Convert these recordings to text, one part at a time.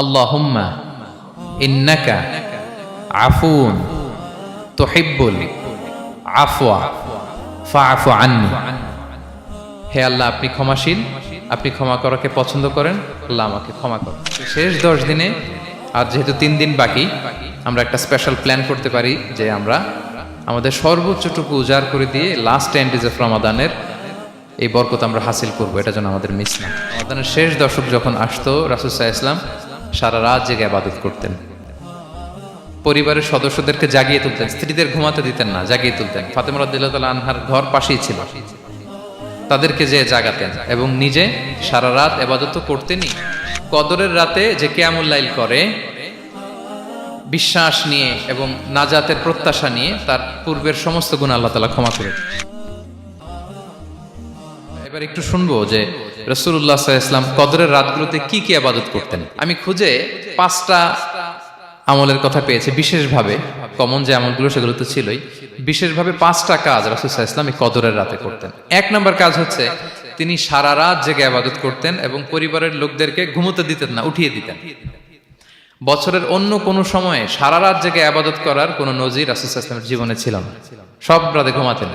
আল্লাহুম্মা ইন্নাকা আফুন তুহিব্বুল আফওয়া ফাআফু আন্নি। হে আল্লাহ, আপনি ক্ষমাশীল, আপনি ক্ষমা করাকে পছন্দ করেন, আল্লাহ আমাকে ক্ষমা করুন। শেষ 10 দিনে, আর যেহেতু 3 দিন বাকি, আমরা একটা স্পেশাল প্ল্যান করতে পারি যে আমরা আমাদের সর্বোচ্চটুকু উজাড় করে দিয়ে লাস্ট 10 days অফ রমাদানের এই বরকত আমরা হাসিল করবো। এটা যেন আমাদের মিস না। রমাদানের শেষ দশক যখন আসতো, রাসূল সাল্লাল্লাহু আলাইহি ওয়াসাল্লাম সারা রাত জেগে ইবাদত করতেন। পরিবারের সদস্যদেরকে জাগিয়ে তুলতেন, স্ত্রীদের ঘুমাতে দিতেন না, জাগিয়ে তুলতেন। ফাতেমা রাদিয়াল্লাহু তাআলা আনহার ঘর পাশেই ছিল, তাদেরকে যে জাগাতেন এবং নিজে সারা রাত ইবাদত করতেনই। কদরের রাতে যে কিয়ামুল লাইল করে বিশ্বাস নিয়ে এবং নাজাতের প্রত্যাশা নিয়ে, তার পূর্বের সমস্ত গুনাহ আল্লাহ তাআলা ক্ষমা করে। এবার একটু শুনবো যে রাসূলুল্লাহ সাল্লাল্লাহু আলাইহি ওয়াসাল্লাম কদরের রাতগুলোতে কি কি ইবাদত করতেন। আমি খুঁজে 5টা আমলের কথা পেয়েছি বিশেষভাবে। কমন যে আমলগুলো সেগুলো তো ছিলই, বিশেষভাবে 5টা কাজ রাসূল সাল্লাল্লাহু আলাইহি ওয়াসাল্লাম এই কদরের রাতে করতেন। 1 নম্বর কাজ হচ্ছে তিনি সারা রাত জেগে ইবাদত করতেন এবং পরিবারের লোকদেরকে ঘুমোতে দিতেন না, উঠিয়ে দিতেন। বছরের অন্য কোনো সময়ে সারা রাত জেগে ইবাদত করার কোনো নজির রাসূল সাল্লাল্লাহু আলাইহি ওয়াসাল্লামের জীবনে ছিল না। সব রাতে ঘুমাতেন।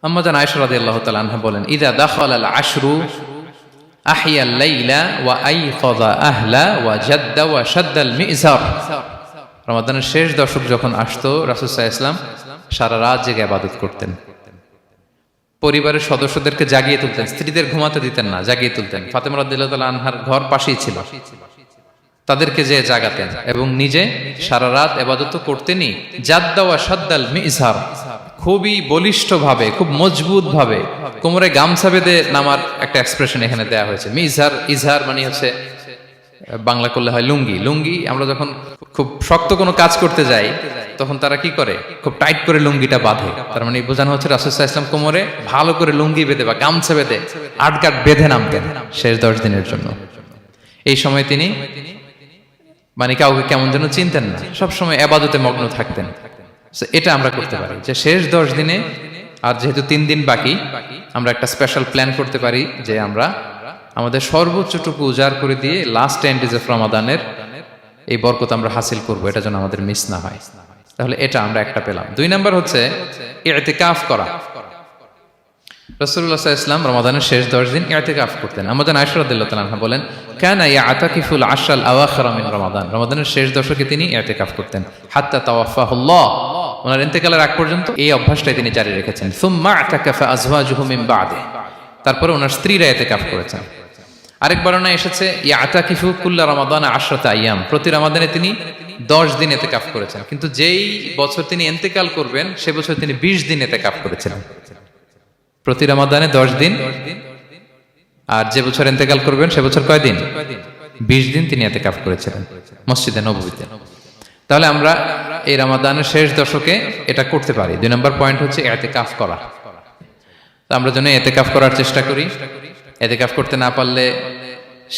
আম্মা জান আয়েশা রাদিয়াল্লাহু তাআলা আনহা বলেন, ইযা দাখালাল আশরু আহিয়াল লাইলা ওয়া আইকাযা আহলা ওয়া জাদ্দা ওয়া শাদ্দাল মিজার। রমাদানের শেষ দশক যখন আসতো, রাসূল সাল্লাল্লাহু আলাইহি ওয়াসাল্লাম সারা রাত জেগে ইবাদত করতেন। পরিবারের সদস্যদেরকে জাগিয়ে তুলতেন, স্ত্রীদের ঘুমাতে দিতেন না, জাগিয়ে তুলতেন। ফাতেমা রাদিয়াল্লাহু তাআলা আনহার ঘর পাশেই ছিল, তাদেরকে যে জাগাতেন এবং নিজে সারা রাত ইবাদত করতেনই। জাদ্দা ওয়া শাদ্দাল মিজার, খুবই বলিষ্ঠ ভাবে, খুব মজবুত ভাবে কোমরে গামছা বেঁধে নামার একটা এক্সপ্রেশন এখানে দেওয়া হয়েছে। মিজার, ইজহার মানে হচ্ছে বাংলা করলে হয় লুঙ্গি। লুঙ্গি আমরা যখন খুব শক্ত কোনো কাজ করতে যাই তখন তারা কি করে, খুব টাইট করে লুঙ্গিটা বাঁধে। তার মানে বোঝানো হচ্ছে রাসূল সাল্লাল্লাহু আলাইহি ওয়াসাল্লাম কোমরে ভালো করে লুঙ্গি বেঁধে বা গামছা বেঁধে আটকাট বেঁধে নামতেন শেষ 10 দিনের জন্য। এই সময় তিনি মানে কাউকে কেমন যেন চিনতেন না, সবসময় ইবাদতে মগ্ন থাকতেন। এটা আমরা করতে পারি যে শেষ 10 দিনে, আর যেহেতু 3 দিন বাকি, আমরা একটা স্পেশাল প্ল্যান করতে পারি যে আমরা আমাদের সর্বোচ্চটুকু উজাড় করে দিয়ে লাস্ট 10 days অফ রমাদানের এই বরকত আমরা হাসিল করব। এটা যেন আমাদের মিস না হয়। তাহলে এটা আমরা একটা পেলাম। 2 নাম্বার হচ্ছে ইতিকাফ করা। রাসূলুল্লাহ সাল্লাল্লাহু আলাইহি ওয়াসাল্লাম রমাদানের শেষ 10 দিন ইতিকাফ করতেন। আমাদের আয়েশা রাদিয়াল্লাহু তাআলা আনহা বলেন, কানা ইয়াতাকিফুল আশরাল আওয়াখির মিন রমাদান। রমাদানের শেষ দশকে তিনি ইতিকাফ করতেন। হাত্তা তাওয়াফাহুল্লাহ, ওনার ইন্তেকালের আগ পর্যন্ত এই অভ্যাসটাই তিনি জারি রেখেছেন। সুম্মা আতাকাফা আজওয়াজুহু মিন বাদে, তারপরে ওনার স্ত্রীরা ইতিকাফ করেছেন। আরেক বর্ণনায় এসেছে ইয়াতাকিফু কুল্লা রমাদান 10 আইয়াম, প্রতি রমাদানে তিনি 10 দিন ইতিকাফ করেছেন। কিন্তু যেই বছর তিনি ইন্তেকাল করবেন সে বছর তিনি 20 দিন ইতিকাফ করেছিলেন। প্রতি রমাদানে 10 দিন, আর যে বছর ইন্তেকাল করবেন সে বছর কয় দিন? 20 দিন তিনি ইতিকাফ করেছিলেন মসজিদে নববীতে। তাহলে আমরা এই রমাদানের শেষ দশকে এটা করতে পারি। 2 নম্বর পয়েন্ট হচ্ছে ইতিকাফ করা। তো আমরা যেন ইতিকাফ করার চেষ্টা করি। ইতিকাফ করতে না পারলে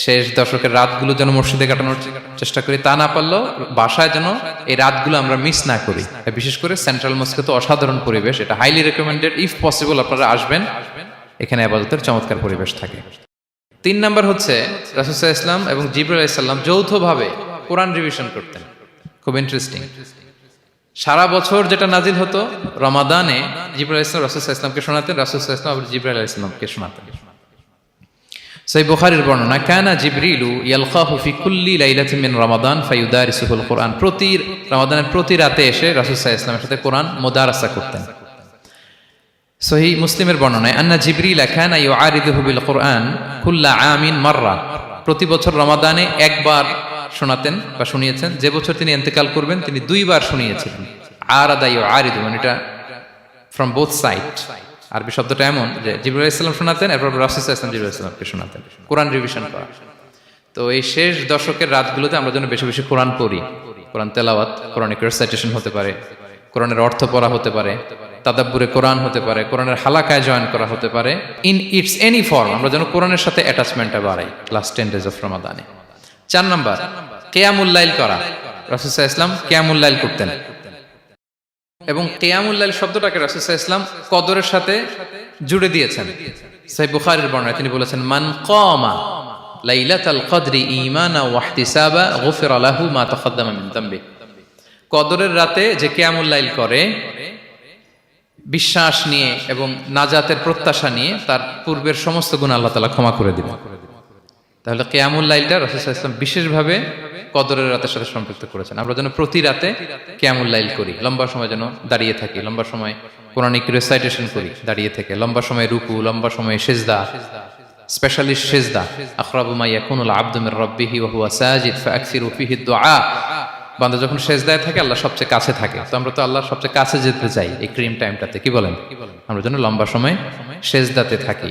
শেষ দশকের রাতগুলো যেন মসজিদে কাটানোর চেষ্টা করি, তা না পারলেও বাসায় যেন এই রাতগুলো আমরা মিস না করি। বিশেষ করে সেন্ট্রাল মস্কে তো অসাধারণ পরিবেশ, এটা হাইলি রেকমেন্ডেড। ইফ পসিবল আপনারা আসবেন, এখানে ইবাদতের চমৎকার পরিবেশ থাকে। 3 নাম্বার হচ্ছে রাসূল সাল্লাল্লাহু আলাইহি ওয়াসাল্লাম এবং জিবরাইল আলাইহিস সালাম যৌথভাবে কোরআন রিভিশন করতেন। খুব ইন্টারেস্টিং। সারা বছর যেটা নাজিল হতো, রমাদানে জিবরাইল আলাইহিস সালাম রাসূল সাল্লাল্লাহু আলাইহি ওয়াসাল্লামকে শোনাতেন, রাসূল সাল্লাল্লাহু আলাইহি ওয়াসাল্লাম আবার জিবরাইল আলাইহিস সালামকে শোনাতেন। সহিহ বুখারীর বর্ণনা, কানা জিবরিলু ইয়ালকাহু ফি কুল্লি লাইলাতিন মিন রমাদান ফায়ুদারিসুহুল কুরআন। প্রতি রমাদানের প্রতি রাতে এসে রাসূল সাল্লাল্লাহু আলাইহি ওয়াসাল্লামের সাথে কোরআন মুদারাসা করতেন। সহিহ মুসলিমের বর্ণনায়, আন্না জিবরিল কানা ইউআরিদুহু বিল কুরআন কুল্লা আমিন মাররা। প্রতি বছর রমাদানে একবার শোনাতেন বা শুনিয়েছেন। যে বছর তিনি ইন্তেকাল করবেন তিনি 2 বার শুনিয়েছিলেন। আরাদা ইউআরিদু মানে এটা ফ্রম বোথ সাইড। আরবি শব্দটা এমন যে জিবরাইল আলাইহিস সালাম শোনাতেন, এরপর রাসূল সাল্লাল্লাহু আলাইহি ওয়াসাল্লাম জিবরাইল আলাইহিস সালামকে শোনাতেন। কোরআন রিভিশন করা। তো এই শেষ দশকের রাতগুলোতে আমরা যেন বেশি বেশি কোরআন পড়ি। কোরআন তেলাওয়াত, কোরআনিক রিসাইটেশন হতে পারে, কোরআনের অর্থ পড়া হতে পারে, তাদাব্বুরে কোরআন হতে পারে, কোরআনের হালাকায় জয়েন করা হতে পারে। ইন ইটস এনি ফর্ম আমরা যেন কোরআনের সাথে অ্যাটাচমেন্টটা বাড়াই লাস্ট 10 days অফ রমাদানে। 4 নাম্বার কিয়ামুল লাইল করা। রাসূল সাল্লাল্লাহু আলাইহি ওয়াসাল্লাম কিয়ামুল লাইল করতেন এবং কিয়ামুল লাইল শব্দটাকে রাসূল সাল্লাল্লাহু আলাইহি ওয়াসাল্লাম কদরের সাথে জুড়ে দিয়েছেন। সহিহ বুখারীর বর্ণনায় তিনি বলেছেন, মান কামা লাইলাতুল কদরি ঈমানা ওয়া ইহতিসাবা গুফিরা লাহু মা তাকাদ্দামা মিন যামবি। কদরের রাতে যে কিয়ামুল লাইল করে বিশ্বাস নিয়ে এবং নাজাতের প্রত্যাশা নিয়ে তার পূর্বের সমস্ত গুনাহ আল্লাহ তাআলা ক্ষমা করে দিবেন। তাহলে কিয়ামুল লাইলটা রাসূল সাল্লাল্লাহু আলাইহি ওয়াসাল্লাম বিশেষভাবে কদরের রাতের সাথে সম্পৃক্ত করেছেন। আমরা যেন প্রতি রাতে কিয়ামুল লাইল করি, লম্বা সময় যেন দাঁড়িয়ে থাকি, লম্বা সময় কোরআনিক রিসাইটেশন করি দাঁড়িয়ে থেকে, লম্বা সময় রুকু, লম্বা সময় সিজদা, স্পেশালি সিজদা। আকরাবু মা ইয়াকুনুল আবদু মির রাব্বিহি ওয়া হুয়া সাজিদ ফাআকসিরু ফিহি দুআ। বান্দা যখন সিজদায় থাকে আল্লাহ সবচেয়ে কাছে থাকে, তো আমরা তো আল্লাহর সবচেয়ে কাছে যেতে চাই এই ক্রিম টাইমটাতে, কি বলেন? আমরা যেন লম্বা সময় সিজদাতে থাকি।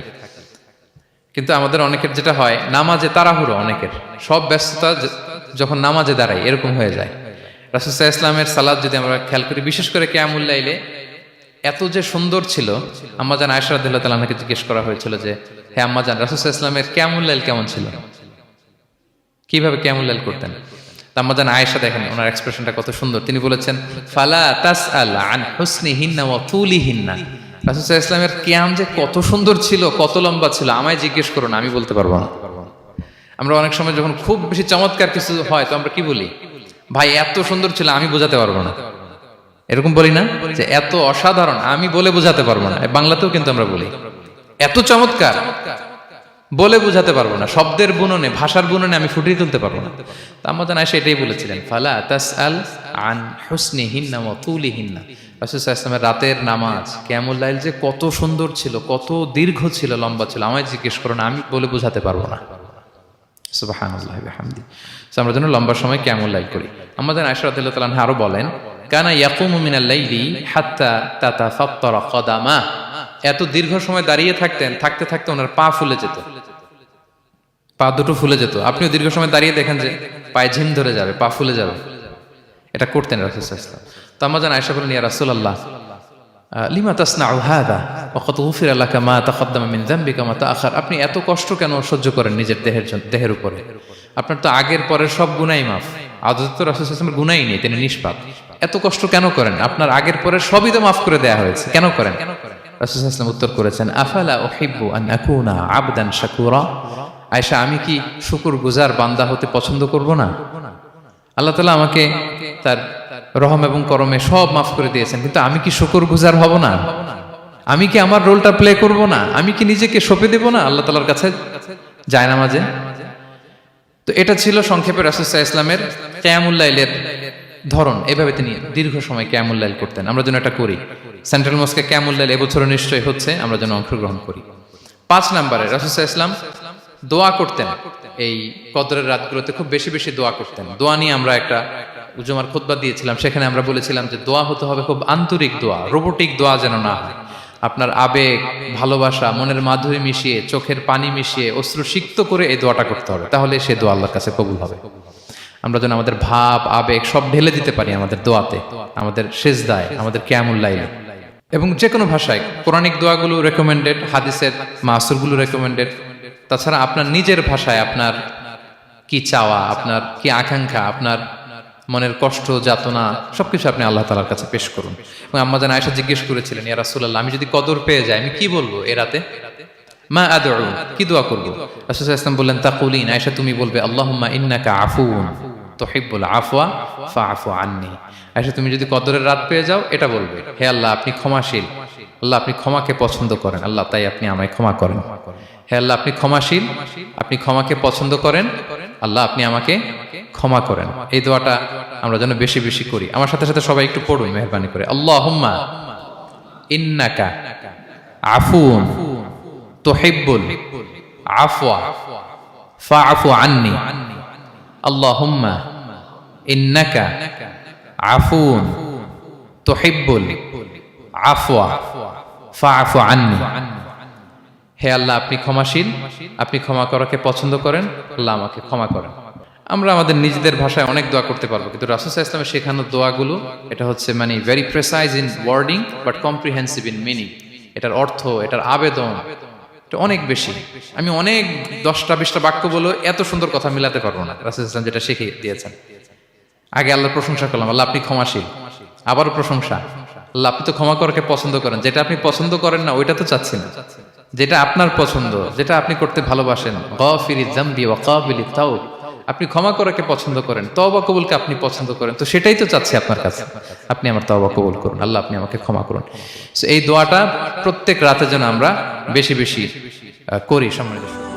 কিন্তু আমাদের অনেকের যেটা হয়, নামাজে তাড়াহুড়ো, অনেকের সব ব্যস্ততা যখন নামাজে দাঁড়াই এরকম হয়ে যায়। রাসূল সাল্লাল্লাহু আলাইহি ওয়াসাল্লামের সালাত যদি আমরা খেয়াল করি, বিশেষ করে কিয়ামুল লাইলে এত যে সুন্দর ছিল, আম্মাজান আয়েশা রাদিয়াল্লাহু তাআলা আনহাকে জিজ্ঞেস করা হয়েছিল যে হে আম্মাজান, রাসূল সাল্লাল্লাহু আলাইহি ওয়াসাল্লামের কিয়ামুল লাইল কেমন ছিল, কিভাবে কিয়ামুল লাইল করতেন? আম্মাজান আয়েশা দেখেন ওনার এক্সপ্রেশনটা কত সুন্দর। তিনি বলেছেন ফালা তাসআল আন হুসনিহিন্না ওয়া তুলিহিন্না। রাসূল সাল্লাল্লাহু আলাইহি ওয়াসাল্লামের কিয়াম যে কত সুন্দর ছিল, কত লম্বা ছিল, আমায় জিজ্ঞেস করো না, আমি বলতে পারবো না। আমরা অনেক সময় যখন খুব বেশি চমৎকার কিছু হয় তো আমরা কি বলি, ভাই এত সুন্দর ছিল, আমি বোঝাতে পারবো না, এরকম বলি না যে এত অসাধারণ আমি বলে বোঝাতে পারবো না। বাংলাতেও কিন্তু আমরা বলি এত চমৎকার, বলে বোঝাতে পারবো না, শব্দের বুননে, ভাষার বুননে আমি ফুটিয়ে তুলতে পারবো না। আম্মাজান আয়েশা এটাই বলেছিলেন, ফালা তাসআল আন হুসনিহিন্না ওয়া তুলিহিন্না। রাসূল সাল্লাল্লাহু আলাইহি ওয়াসাল্লামের রাতের নামাজ কিয়ামুল লাইল যে কত সুন্দর ছিল, কত দীর্ঘ ছিল, লম্বা ছিল, আমায় জিজ্ঞেস করো না, আমি বলে বোঝাতে পারবো না। সুবহানাল্লাহি ওয়া বিহামদি। আমরা যেন লম্বা সময় কিয়ামুল লাইল করি। আম্মাজান আয়েশা রাদিয়াল্লাহু তাআলা আনহা আরো বলেন, কানা ইয়াকুমু মিনাল লাইলি হাত্তা তাতাফাত্তারা কদামা। এত দীর্ঘ সময় দাঁড়িয়ে থাকতেন, থাকতে থাকতে ওনার পা ফুলে যেত, পা দুটো ফুলে যেত। আপনিও দীর্ঘ সময় দাঁড়িয়ে দেখেন যে পায়ে ঝিম ধরে যাবে, পা ফুলে যাবে, এটা করতেন রাসূল সাল্লাল্লাহু আলাইহি ওয়াসাল্লাম। তো আম্মাজান আয়েশা বলেন, ইয়া রাসূলুল্লাহ লিমা তাসনাউ হাযা ওয়া ক্বাদ গুফিরা লাকা মা তাকাদ্দামা মিন যামবিকা মা তাআখার। আপনি এত কষ্ট কেন সহ্য করেন নিজের দেহের উপরে? আপনার তো আগের পরের সব গুনাহই মাফ। আদতে তো রাসূল সাল্লাল্লাহু আলাইহি ওয়াসাল্লামের গুনাহই নেই, তিনি নিষ্পাপ। এত কষ্ট কেন করেন? আপনার আগের পরের সবই তো মাফ করে দেয়া হয়েছে, কেন করেন? রাসূল সাল্লাল্লাহু আলাইহি ওয়াসাল্লাম উত্তর করেছেন, আফালা উহিব্বু আন আকুনা আবদান শাকুরা। আয়েশা, আমি কি শুকরগুজার বান্দা হতে পছন্দ করব না? আল্লাহ তাআলা আমাকে তার রহম এবং করমে সব মাফ করে দিয়েছেন, কিন্তু আমি কি শুকরগুজার হব না? আমি কি আমার রোলটা প্লে করব না? আমি কি নিজেকে সঁপে দেব না আল্লাহ তাআলার কাছে জায়নামাজে? তো এটা ছিল সংক্ষেপে রাসূল সাল্লাল্লাহু আলাইহি ওয়াসাল্লামের কিয়ামুল লাইলের ধরন। এভাবে তিনি দীর্ঘ সময় কিয়ামুল লাইল করতেন। আমরা যেন এটা করি। সেন্ট্রাল মস্কে কিয়ামুল লাইল এবছর নিশ্চয়ই হচ্ছে, আমরা যেন অংশগ্রহণ করি। 5 নম্বরে রাসূল সাল্লাল্লাহু আলাইহি ওয়াসাল্লাম দোয়া করতেন। এই কদরের রাতগুলোতে খুব বেশি বেশি দোয়া করতেন। দোয়া নিয়ে আমরা একটা জুমার খুতবা দিয়েছিলাম, সেখানে আমরা বলেছিলাম যে দোয়া হতে হবে খুব আন্তরিক দোয়া, রোবোটিক দোয়া যেন না হয়। আপনার আবেগ, ভালোবাসা, মনের মাধুরী মিশিয়ে, চোখের পানি মিশিয়ে, অশ্রু সিক্ত করে এই দোয়াটা করতে হবে, তাহলে সে দোয়া আল্লাহর কাছে কবুল হবে। আমরা যেন আমাদের ভাব, আবেগ সব ঢেলে দিতে পারি আমাদের দোয়াতে, আমাদের সিজদায়, আমাদের কিয়ামুল লাইলে। এবং যে কোনো ভাষায় কোরআনিক দোয়াগুলো রেকমেন্ডেড, হাদিসের মাসুরগুলো রেকমেন্ডেড। তাছাড়া আপনার নিজের ভাষায় আপনার কি চাওয়া, আপনার কি আকাঙ্ক্ষা, আপনার মনের কষ্ট, যাতনা সবকিছু আপনি আল্লাহ তাআলার কাছে পেশ করুন। এবং আম্মাজান আয়েশা জিজ্ঞেস করেছিলেন, ইয়া রাসূলুল্লাহ, আমি যদি কদর পেয়ে যাই আমি কি বলবো এ রাতে? মা আদউ, কি দোয়া করব? রাসূল সাল্লাল্লাহু আলাইহি ওয়াসাল্লাম বললেন, তাকুলিন, আয়েশা তুমি বলবে, আল্লাহুম্মা ইন্নাকা আফুউন তুহিব্বুল আফওয়া ফাআফু আন্নী। আয়েশা তুমি যদি কদরের রাত পেয়ে যাও এটা বলবে, হে আল্লাহ আপনি ক্ষমাশীল, আল্লাহ আপনি ক্ষমাকে পছন্দ করেন, আল্লাহ তাই আপনি আমায় ক্ষমা করেন। হে আল্লাহ আপনি ক্ষমাশীল, আপনি ক্ষমাকে পছন্দ করেন, আল্লাহ আপনি আমাকে ক্ষমা করেন। এই দোয়াটা আমরা যেন বেশি বেশি করি। আমার সাথে সাথে সবাই একটু পড়ুন মেহেরবানি করে, আল্লাহুম্মা ইন্নাকা আফুউন তুহিব্বুল আফওয়া ফাআফু আন্নী। আল্লাহুম্মা ইন্নাকা আফুউন তুহিব্বুল আফওয়া ফাআফু আন্নী। হে আল্লাহ আপনি ক্ষমাশীল, আপনি ক্ষমা করাকে পছন্দ করেন, আল্লাহ আমাকে ক্ষমা করেন। আমরা আমাদের নিজেদের ভাষায় অনেক দোয়া করতে পারবো, কিন্তু রাসূল সাল্লাল্লাহু আলাইহি ওয়াসাল্লামের শেখানো দোয়াগুলো এটা হচ্ছে মানে very precise in wording but comprehensive in meaning. এটার অর্থ, এটার আবেদন এটা অনেক বেশি। আমি অনেক 10টা-20টা বাক্য বলে এত সুন্দর কথা মিলাতে পারবো না। রাসূল সাল্লাল্লাহু আলাইহি ওয়াসাল্লাম যেটা শিখিয়ে দিয়েছেন, আগে আল্লাহর প্রশংসা করলাম, আল্লাহ আপনি ক্ষমাশীল, আবারও প্রশংসা, আল্লাহ আপনি তো ক্ষমা করাকে পছন্দ করেন, যেটা আপনি পছন্দ করেন না ওইটা তো চাচ্ছি না। যেটা আপনার পছন্দ, যেটা আপনি করতে ভালোবাসেন। গাফিরিজ যামবি ওয়া কাবিলিত তাওব, আপনি ক্ষমা করাকে পছন্দ করেন, তওবা কবুলকে আপনি পছন্দ করেন, তো সেটাই তো চাচ্ছি আপনার কাছে। আপনি আমার তওবা কবুল করুন, আল্লাহ আপনি আমাকে ক্ষমা করুন। So এই দোয়াটা প্রত্যেক রাতে যেন আমরা বেশি বেশি করি। সম্মানিত